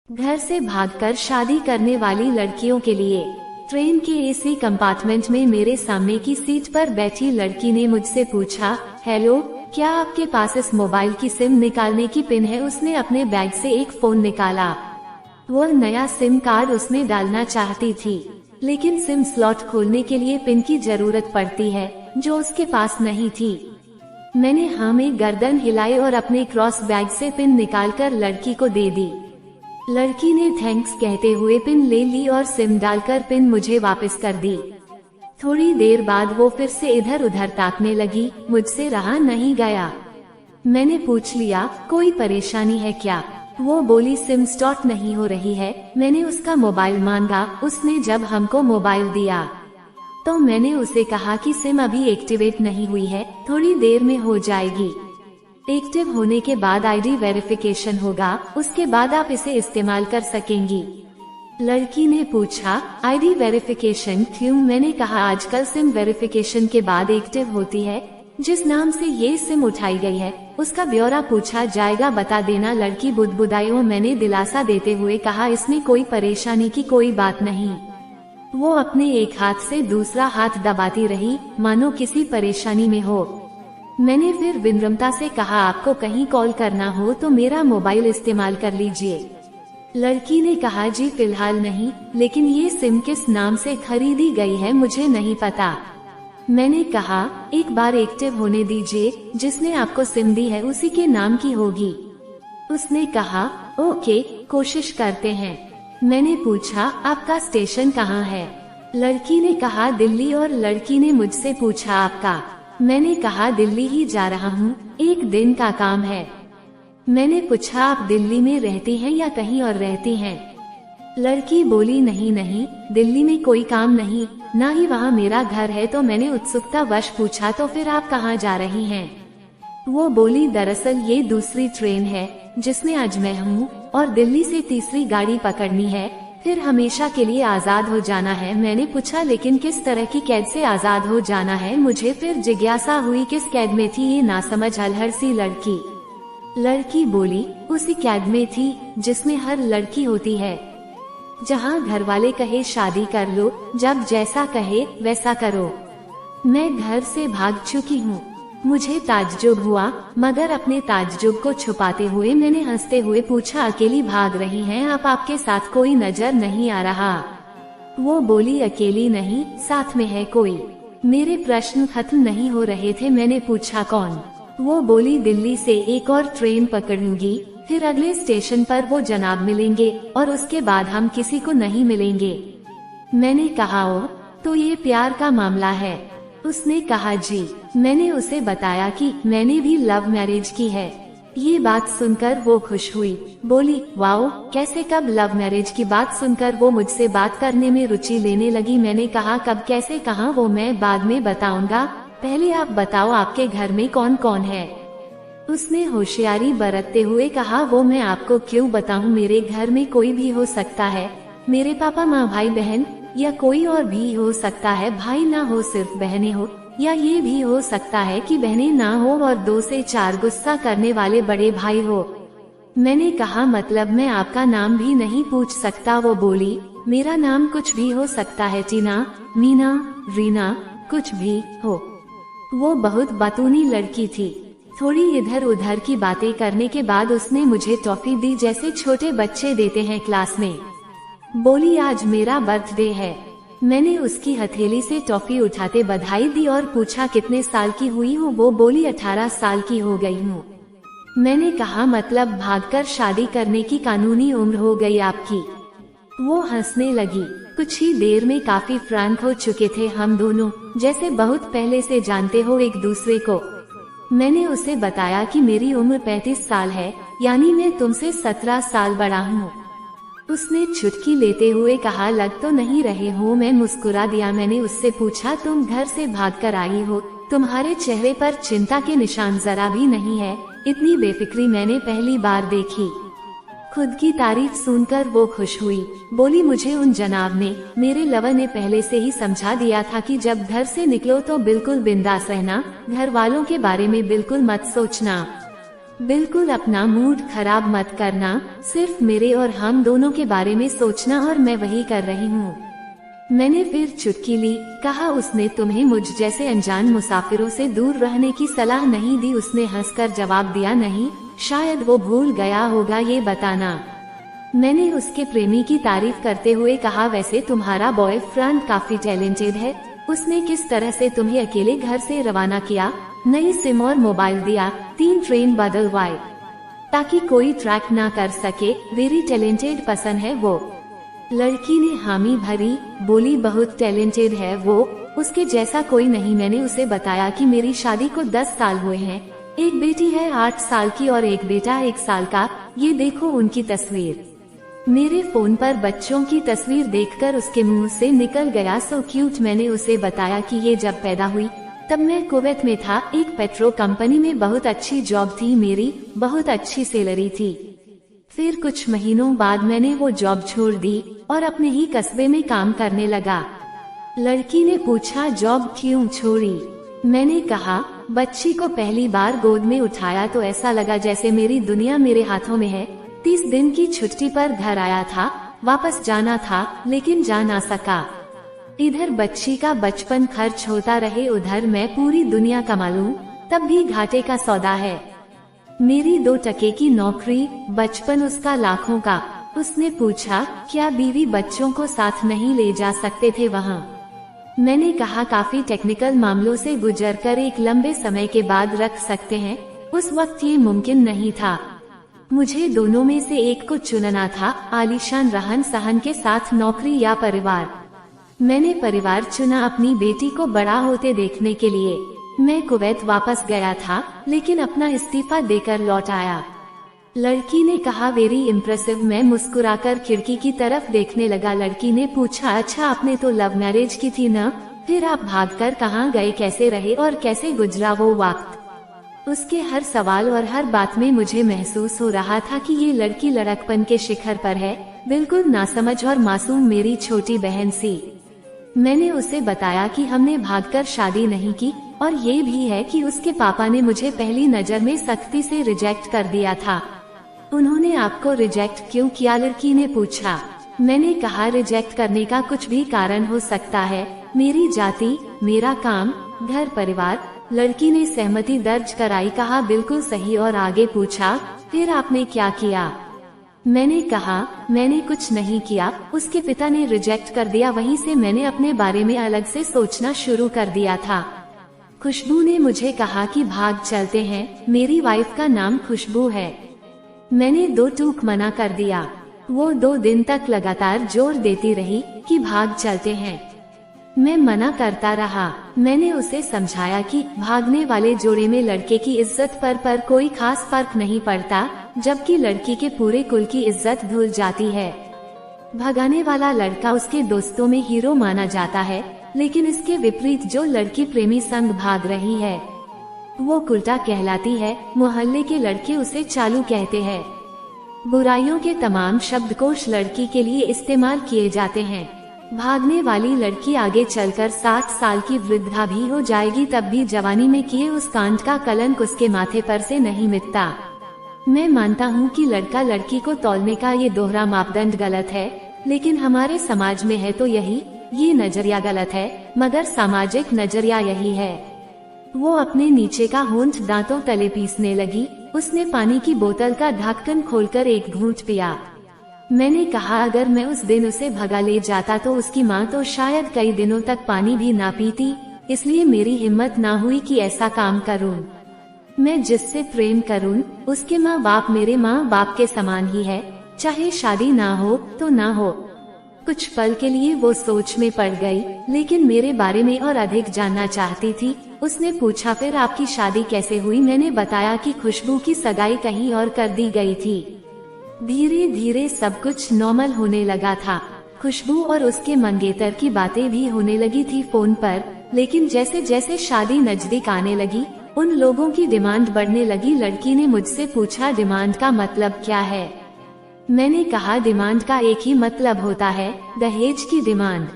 घर से भागकर शादी करने वाली लड़कियों के लिए। ट्रेन के एसी कंपार्टमेंट में मेरे सामने की सीट पर बैठी लड़की ने मुझसे पूछा, हेलो, क्या आपके पास इस मोबाइल की सिम निकालने की पिन है? उसने अपने बैग से एक फोन निकाला। वो नया सिम कार्ड उसमें डालना चाहती थी, लेकिन सिम स्लॉट खोलने के लिए पिन की जरूरत पड़ती है, जो उसके पास नहीं थी। मैंने हाँ में गर्दन हिलाई और अपने क्रॉस बैग से पिन निकालकर लड़की को दे दी। लड़की ने थैंक्स कहते हुए पिन ले ली और सिम डालकर पिन मुझे वापस कर दी। थोड़ी देर बाद वो फिर से इधर उधर ताकने लगी, मुझसे रहा नहीं गया। मैंने पूछ लिया, कोई परेशानी है क्या? वो बोली, सिम स्लॉट नहीं हो रही है। मैंने उसका मोबाइल मांगा। उसने जब हमको मोबाइल दिया तो मैंने उसे कहा कि सिम अभी एक्टिवेट नहीं हुई है, थोड़ी देर में हो जाएगी। एक्टिव होने के बाद आईडी वेरिफिकेशन होगा, उसके बाद आप इसे इस्तेमाल कर सकेंगी। लड़की ने पूछा, आईडी वेरिफिकेशन क्यों? मैंने कहा, आजकल सिम वेरिफिकेशन के बाद एक्टिव होती है। जिस नाम से ये सिम उठाई गई है उसका ब्यौरा पूछा जाएगा, बता देना। लड़की बुदबुदाई और मैंने दिलासा देते हुए कहा, इसमें कोई परेशानी की कोई बात नहीं। वो अपने एक हाथ से दूसरा हाथ दबाती रही, मानो किसी परेशानी में हो। मैंने फिर विनम्रता से कहा, आपको कहीं कॉल करना हो तो मेरा मोबाइल इस्तेमाल कर लीजिए। लड़की ने कहा, जी फिलहाल नहीं, लेकिन ये सिम किस नाम से खरीदी गई है मुझे नहीं पता। मैंने कहा, एक बार एक्टिव होने दीजिए, जिसने आपको सिम दी है उसी के नाम की होगी। उसने कहा, ओके, कोशिश करते हैं। मैंने पूछा, आपका स्टेशन कहाँ है? लड़की ने कहा, दिल्ली। और लड़की ने मुझसे पूछा, आपका? मैंने कहा, दिल्ली ही जा रहा हूँ, एक दिन का काम है। मैंने पूछा, आप दिल्ली में रहती हैं या कहीं और रहती हैं? लड़की बोली, नहीं नहीं, दिल्ली में कोई काम नहीं, ना ही वहाँ मेरा घर है। तो मैंने उत्सुकता वश पूछा, तो फिर आप कहाँ जा रही हैं? वो बोली, दरअसल ये दूसरी ट्रेन है जिसमें आज मैं हूँ, और दिल्ली से तीसरी गाड़ी पकड़नी है, फिर हमेशा के लिए आजाद हो जाना है। मैंने पूछा, लेकिन किस तरह की कैद से आजाद हो जाना है? मुझे फिर जिज्ञासा हुई, किस कैद में थी ये नासमझ अलहड़ सी लड़की। लड़की बोली, उसी कैद में थी जिसमें हर लड़की होती है, जहाँ घर वाले कहे शादी कर लो, जब जैसा कहे वैसा करो। मैं घर से भाग चुकी हूँ। मुझे ताज्जुब हुआ, मगर अपने ताज्जुब को छुपाते हुए मैंने हंसते हुए पूछा, अकेली भाग रही हैं आप? आपके साथ कोई नजर नहीं आ रहा? वो बोली, अकेली नहीं, साथ में है कोई। मेरे प्रश्न खत्म नहीं हो रहे थे। मैंने पूछा, कौन? वो बोली, दिल्ली से एक और ट्रेन पकड़ूंगी, फिर अगले स्टेशन पर वो जनाब मिलेंगे और उसके बाद हम किसी को नहीं मिलेंगे। मैंने कहा, ओ, तो ये प्यार का मामला है? उसने कहा, जी। मैंने उसे बताया कि मैंने भी लव मैरिज की है। ये बात सुनकर वो खुश हुई, बोली, वाओ, कैसे, कब? लव मैरिज की बात सुनकर वो मुझसे बात करने में रुचि लेने लगी। मैंने कहा, कब, कैसे, कहाँ? वो मैं बाद में बताऊंगा, पहले आप बताओ आपके घर में कौन कौन है? उसने होशियारी बरतते हुए कहा, वो मैं आपको क्यों बताऊं? मेरे घर में कोई भी हो सकता है, मेरे पापा माँ, भाई बहन, या कोई और भी हो सकता है, भाई ना हो सिर्फ बहनें हो, या ये भी हो सकता है कि बहनें ना हो और 2 से 4 गुस्सा करने वाले बड़े भाई हो। मैंने कहा, मतलब मैं आपका नाम भी नहीं पूछ सकता? वो बोली, मेरा नाम कुछ भी हो सकता है, टीना, मीना, रीना, कुछ भी हो। वो बहुत बतूनी लड़की थी। थोड़ी इधर उधर की बातें करने के बाद उसने मुझे टॉफी दी, जैसे छोटे बच्चे देते हैं क्लास में। बोली, आज मेरा बर्थडे है। मैंने उसकी हथेली से टॉफी उठाते बधाई दी और पूछा, कितने साल की हुई हूँ? वो बोली, 18 साल की हो गई हूँ। मैंने कहा, मतलब भागकर शादी करने की कानूनी उम्र हो गई आपकी? वो हंसने लगी। कुछ ही देर में काफी फ्रैंक हो चुके थे हम दोनों, जैसे बहुत पहले से जानते हो एक दूसरे को। मैंने उसे बताया कि मेरी उम्र 35 साल है, यानी मैं तुमसे 17 साल बड़ा हूँ। उसने चुटकी लेते हुए कहा, लग तो नहीं रहे हो? मैं मुस्कुरा दिया। मैंने उससे पूछा, तुम घर से भागकर आई हो, तुम्हारे चेहरे पर चिंता के निशान जरा भी नहीं है, इतनी बेफिक्री मैंने पहली बार देखी। खुद की तारीफ सुनकर वो खुश हुई, बोली, मुझे उन जनाब ने, मेरे लवर ने पहले से ही समझा दिया था कि जब घर से निकलो तो बिल्कुल बिंदास रहना, घर वालों के बारे में बिल्कुल मत सोचना। बिल्कुल अपना मूड खराब मत करना, सिर्फ मेरे और हम दोनों के बारे में सोचना और मैं वही कर रही हूँ। मैंने फिर चुटकी ली। कहा उसने तुम्हें मुझ जैसे अनजान मुसाफिरों से दूर रहने की सलाह नहीं दी। उसने हंसकर जवाब दिया, नहीं, शायद वो भूल गया होगा ये बताना। मैंने उसके प्रेमी की तारीफ करते हुए कहा, वैसे तुम्हारा बॉयफ्रेंड काफी टैलेंटेड है। उसने किस तरह से तुम्हें अकेले घर से रवाना किया, नई सिम और मोबाइल दिया, 3 ट्रेन बदलवाए ताकि कोई ट्रैक ना कर सके। वेरी टैलेंटेड पर्सन है वो। लड़की ने हामी भरी, बोली बहुत टैलेंटेड है वो, उसके जैसा कोई नहीं। मैंने उसे बताया कि मेरी शादी को 10 साल हुए हैं, एक बेटी है 8 साल की और एक बेटा 1 साल का। ये देखो उनकी तस्वीर। मेरे फोन पर बच्चों की तस्वीर देखकर उसके मुंह से निकल गया, सो क्यूट। मैंने उसे बताया कि ये जब पैदा हुई तब मैं कुवैत में था, एक पेट्रो कंपनी में बहुत अच्छी जॉब थी मेरी, बहुत अच्छी सैलरी थी। फिर कुछ महीनों बाद मैंने वो जॉब छोड़ दी और अपने ही कस्बे में काम करने लगा। लड़की ने पूछा, जॉब क्यों छोड़ी? मैंने कहा, बच्ची को पहली बार गोद में उठाया तो ऐसा लगा जैसे मेरी दुनिया मेरे हाथों में है। 30 दिन की छुट्टी पर घर आया था, वापस जाना था लेकिन जा ना सका। इधर बच्ची का बचपन खर्च होता रहे, उधर मैं पूरी दुनिया कमा लूं तब भी घाटे का सौदा है। मेरी 2 टके की नौकरी, बचपन उसका लाखों का। उसने पूछा, क्या बीवी बच्चों को साथ नहीं ले जा सकते थे वहाँ? मैंने कहा, काफी टेक्निकल मामलों से गुजरकर एक लंबे समय के बाद रख सकते हैं। उस वक्त ये मुमकिन नहीं था। मुझे दोनों में से एक को चुनना था, आलीशान रहन सहन के साथ नौकरी या परिवार। मैंने परिवार चुना, अपनी बेटी को बड़ा होते देखने के लिए। मैं कुवैत वापस गया था लेकिन अपना इस्तीफा देकर लौट आया। लड़की ने कहा, वेरी इम्प्रेसिव। मैं मुस्कुराकर खिड़की की तरफ देखने लगा। लड़की ने पूछा, अच्छा आपने तो लव मैरिज की थी ना, फिर आप भागकर कहाँ गए, कैसे रहे और कैसे गुजरा वो वक्त? उसके हर सवाल और हर बात में मुझे महसूस हो रहा था कि ये लड़की लड़कपन के शिखर पर है, बिल्कुल नासमझ और मासूम, मेरी छोटी बहन सी। मैंने उसे बताया कि हमने भागकर शादी नहीं की और ये भी है कि उसके पापा ने मुझे पहली नजर में सख्ती से रिजेक्ट कर दिया था। उन्होंने आपको रिजेक्ट क्यों किया? लड़की ने पूछा। मैंने कहा, रिजेक्ट करने का कुछ भी कारण हो सकता है, मेरी जाति, मेरा काम, घर परिवार। लड़की ने सहमति दर्ज कराई, कहा बिल्कुल सही, और आगे पूछा, फिर आपने क्या किया? मैंने कहा, मैंने कुछ नहीं किया, उसके पिता ने रिजेक्ट कर दिया। वहीं से मैंने अपने बारे में अलग से सोचना शुरू कर दिया था। खुशबू ने मुझे कहा कि भाग चलते हैं, मेरी वाइफ का नाम खुशबू है। मैंने 2 टूक मना कर दिया। वो 2 दिन तक लगातार जोर देती रही कि भाग चलते हैं। मैं मना करता रहा। मैंने उसे समझाया कि भागने वाले जोड़े में लड़के की इज्जत पर कोई खास फर्क नहीं पड़ता, जबकि लड़की के पूरे कुल की इज्जत धुल जाती है। भगाने वाला लड़का उसके दोस्तों में हीरो माना जाता है, लेकिन इसके विपरीत जो लड़की प्रेमी संग भाग रही है वो उल्टा कहलाती है। मोहल्ले के लड़के उसे चालू कहते हैं। बुराइयों के तमाम शब्दकोश लड़की के लिए इस्तेमाल किए जाते हैं। भागने वाली लड़की आगे चलकर 60 साल की वृद्धा भी हो जाएगी, तब भी जवानी में किए उस कांड का कलंक उसके माथे पर से नहीं मिटता। मैं मानता हूँ कि लड़का लड़की को तौलने का ये दोहरा मापदंड गलत है, लेकिन हमारे समाज में है तो ये नजरिया गलत है, मगर सामाजिक नजरिया यही है। वो अपने नीचे का होंठ दांतों तले पीसने लगी। उसने पानी की बोतल का ढक्कन खोलकर एक घूंट पिया। मैंने कहा, अगर मैं उस दिन उसे भगा ले जाता तो उसकी माँ तो शायद कई दिनों तक पानी भी ना पीती, इसलिए मेरी हिम्मत ना हुई कि ऐसा काम करूं। मैं जिससे प्रेम करूं, उसके माँ बाप मेरे माँ बाप के समान ही है, चाहे शादी ना हो तो ना हो। कुछ पल के लिए वो सोच में पड़ गई, लेकिन मेरे बारे में और अधिक जानना चाहती थी। उसने पूछा, फिर आपकी शादी कैसे हुई? मैंने बताया कि खुशबू की सगाई कहीं और कर दी गई थी। धीरे धीरे सब कुछ नॉर्मल होने लगा था। खुशबू और उसके मंगेतर की बातें भी होने लगी थी फोन पर, लेकिन जैसे जैसे शादी नजदीक आने लगी, उन लोगों की डिमांड बढ़ने लगी। लड़की ने मुझसे पूछा, डिमांड का मतलब क्या है? मैंने कहा, डिमांड का एक ही मतलब होता है, दहेज की डिमांड।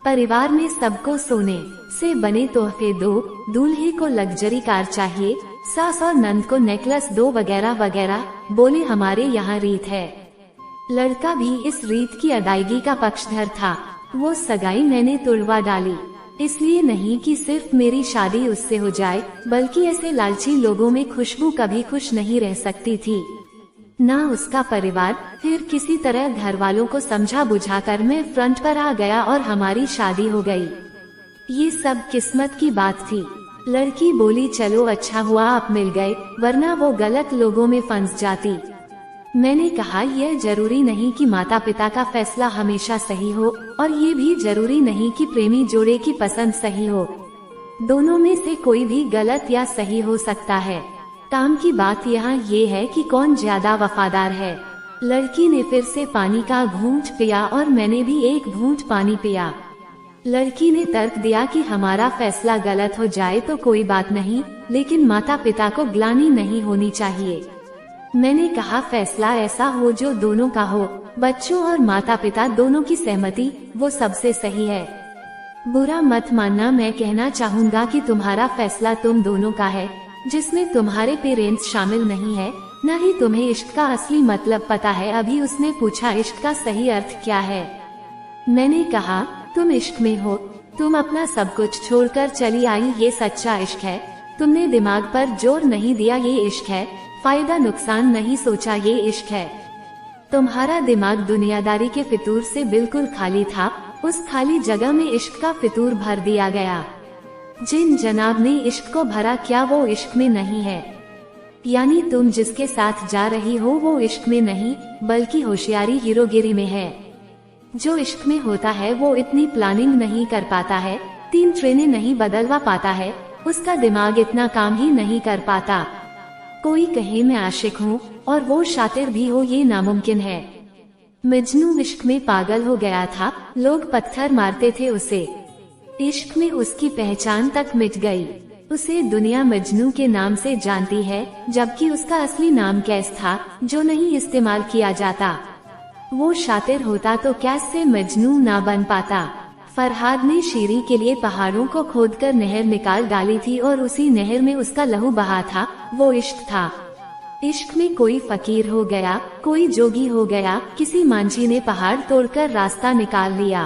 परिवार में सबको सोने से बने तोहफे दो, दूल्हे को लग्जरी कार चाहिए, सास और नंद को नेकलेस दो वगैरह वगैरह। बोले हमारे यहाँ रीत है। लड़का भी इस रीत की अदायगी का पक्षधर था। वो सगाई मैंने तुड़वा डाली, इसलिए नहीं कि सिर्फ मेरी शादी उससे हो जाए, बल्कि ऐसे लालची लोगों में खुशबू कभी खुश नहीं रह सकती थी, ना उसका परिवार। फिर किसी तरह घर वालों को समझा बुझाकर मैं फ्रंट पर आ गया और हमारी शादी हो गई। ये सब किस्मत की बात थी। लड़की बोली चलो अच्छा हुआ आप मिल गए, वरना वो गलत लोगों में फंस जाती। मैंने कहा यह जरूरी नहीं कि माता पिता का फैसला हमेशा सही हो, और ये भी जरूरी नहीं कि प्रेमी जोड़े की पसंद सही हो। दोनों में से कोई भी गलत या सही हो सकता है। काम की बात यहाँ ये है कि कौन ज्यादा वफादार है। लड़की ने फिर से पानी का घूंट पिया और मैंने भी एक घूंट पानी पिया। लड़की ने तर्क दिया कि हमारा फैसला गलत हो जाए तो कोई बात नहीं, लेकिन माता पिता को ग्लानि नहीं होनी चाहिए। मैंने कहा फैसला ऐसा हो जो दोनों का हो, बच्चों और माता पिता दोनों की सहमति, वो सबसे सही है। बुरा मत मानना, मैं कहना चाहूँगा कि तुम्हारा फैसला तुम दोनों का है, जिसमें तुम्हारे पेरेंट्स शामिल नहीं है, न ही तुम्हें इश्क का असली मतलब पता है। अभी उसने पूछा इश्क का सही अर्थ क्या है। मैंने कहा तुम इश्क में हो, तुम अपना सब कुछ छोड़कर चली आई, ये सच्चा इश्क है। तुमने दिमाग पर जोर नहीं दिया, ये इश्क है। फायदा नुकसान नहीं सोचा, ये इश्क है। तुम्हारा दिमाग दुनियादारी के फितूर से बिल्कुल खाली था, उस खाली जगह में इश्क का फितूर भर दिया गया। जिन जनाब ने इश्क को भरा, क्या वो इश्क में नहीं है? यानी तुम जिसके साथ जा रही हो वो इश्क में नहीं, बल्कि होशियारी हीरोगिरी में है। जो इश्क में होता है वो इतनी प्लानिंग नहीं कर पाता है, 3 ट्रेनें नहीं बदलवा पाता है, उसका दिमाग इतना काम ही नहीं कर पाता। कोई कहे मैं आशिक हूँ और वो शातिर भी हो, ये नामुमकिन है। मजनू इश्क में पागल हो गया था, लोग पत्थर मारते थे उसे। इश्क में उसकी पहचान तक मिट गई। उसे दुनिया मजनू के नाम से जानती है, जबकि उसका असली नाम कैस था, जो नहीं इस्तेमाल किया जाता। वो शातिर होता तो कैस से मजनू ना बन पाता। फरहाद ने शीरी के लिए पहाड़ों को खोदकर नहर निकाल डाली थी और उसी नहर में उसका लहू बहा था, वो इश्क था। इश्क में कोई फकीर हो गया, कोई जोगी हो गया, किसी मांझी ने पहाड़ तोड़कर रास्ता निकाल लिया।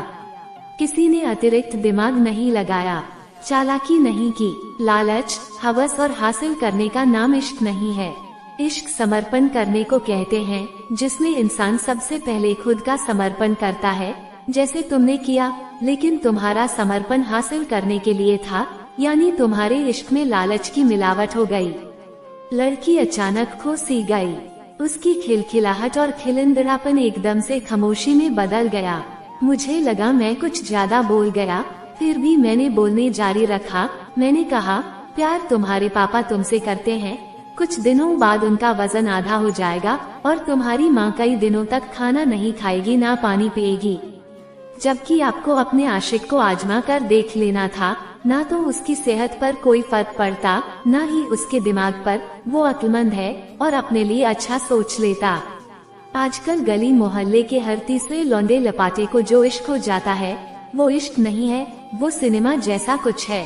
किसी ने अतिरिक्त दिमाग नहीं लगाया, चालाकी नहीं की। लालच, हवस और हासिल करने का नाम इश्क नहीं है। इश्क समर्पण करने को कहते हैं, जिसमें इंसान सबसे पहले खुद का समर्पण करता है, जैसे तुमने किया, लेकिन तुम्हारा समर्पण हासिल करने के लिए था, यानी तुम्हारे इश्क में लालच की मिलावट हो गई। लड़की अचानक खो सी गई। उसकी खिलखिलाहट और खिलंदड़ापन एकदम से खामोशी में बदल गया। मुझे लगा मैं कुछ ज्यादा बोल गया, फिर भी मैंने बोलने जारी रखा। मैंने कहा प्यार तुम्हारे पापा तुमसे करते हैं, कुछ दिनों बाद उनका वजन आधा हो जाएगा और तुम्हारी माँ कई दिनों तक खाना नहीं खाएगी, ना पानी पिएगी। जबकि आपको अपने आशिक को आजमा कर देख लेना था, ना तो उसकी सेहत पर कोई फर्क पड़ता, ना ही उसके दिमाग पर। वो अक्लमंद है और अपने लिए अच्छा सोच लेता। आजकल गली मोहल्ले के हर तीसरे लौंडे लपाटे को जो इश्क हो जाता है, वो इश्क नहीं है, वो सिनेमा जैसा कुछ है।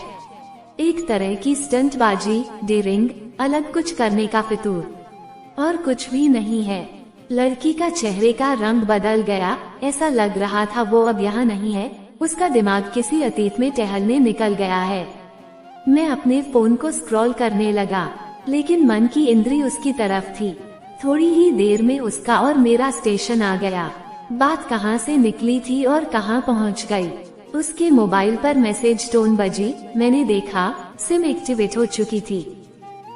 एक तरह की स्टंटबाजी, डेयरिंग, अलग कुछ करने का फितूर, और कुछ भी नहीं है। लड़की का चेहरे का रंग बदल गया, ऐसा लग रहा था वो अब यहाँ नहीं है, उसका दिमाग किसी अतीत में टहलने निकल गया है। मैं अपने फोन को स्क्रॉल करने लगा, लेकिन मन की इंद्री उसकी तरफ थी। थोड़ी ही देर में उसका और मेरा स्टेशन आ गया। बात कहाँ से निकली थी और कहाँ पहुँच गई। उसके मोबाइल पर मैसेज टोन बजी। मैंने देखा सिम एक्टिवेट हो चुकी थी।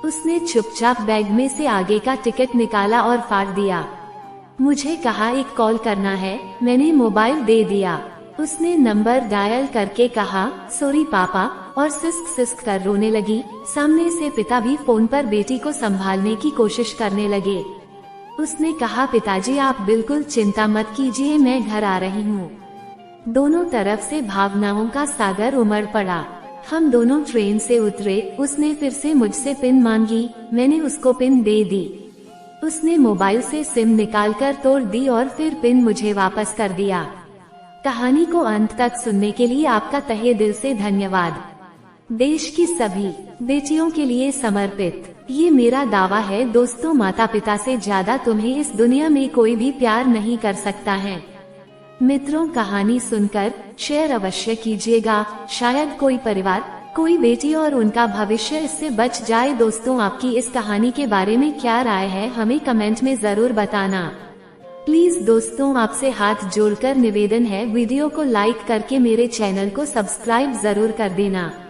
उसने चुपचाप बैग में से आगे का टिकट निकाला और फाड़ दिया। मुझे कहा एक कॉल करना है, मैंने मोबाइल दे दिया। उसने नंबर डायल करके कहा सॉरी पापा, और सिस्क सिस्क कर रोने लगी। सामने से पिता भी फोन पर बेटी को संभालने की कोशिश करने लगे। उसने कहा पिताजी आप बिल्कुल चिंता मत कीजिए, मैं घर आ रही हूँ। दोनों तरफ से भावनाओं का सागर उमड़ पड़ा। हम दोनों ट्रेन से उतरे। उसने फिर से मुझसे पिन मांगी, मैंने उसको पिन दे दी। उसने मोबाइल से सिम निकालकर तोड़ दी और फिर पिन मुझे वापस कर दिया। कहानी को अंत तक सुनने के लिए आपका तहे दिल से धन्यवाद। देश की सभी बेटियों के लिए समर्पित। ये मेरा दावा है दोस्तों, माता पिता से ज्यादा तुम्हें इस दुनिया में कोई भी प्यार नहीं कर सकता है। मित्रों, कहानी सुनकर शेयर अवश्य कीजिएगा, शायद कोई परिवार, कोई बेटी और उनका भविष्य इससे बच जाए। दोस्तों, आपकी इस कहानी के बारे में क्या राय है, हमें कमेंट में जरूर बताना। प्लीज दोस्तों, आपसे हाथ जोड़कर निवेदन है, वीडियो को लाइक करके मेरे चैनल को सब्सक्राइब जरूर कर देना।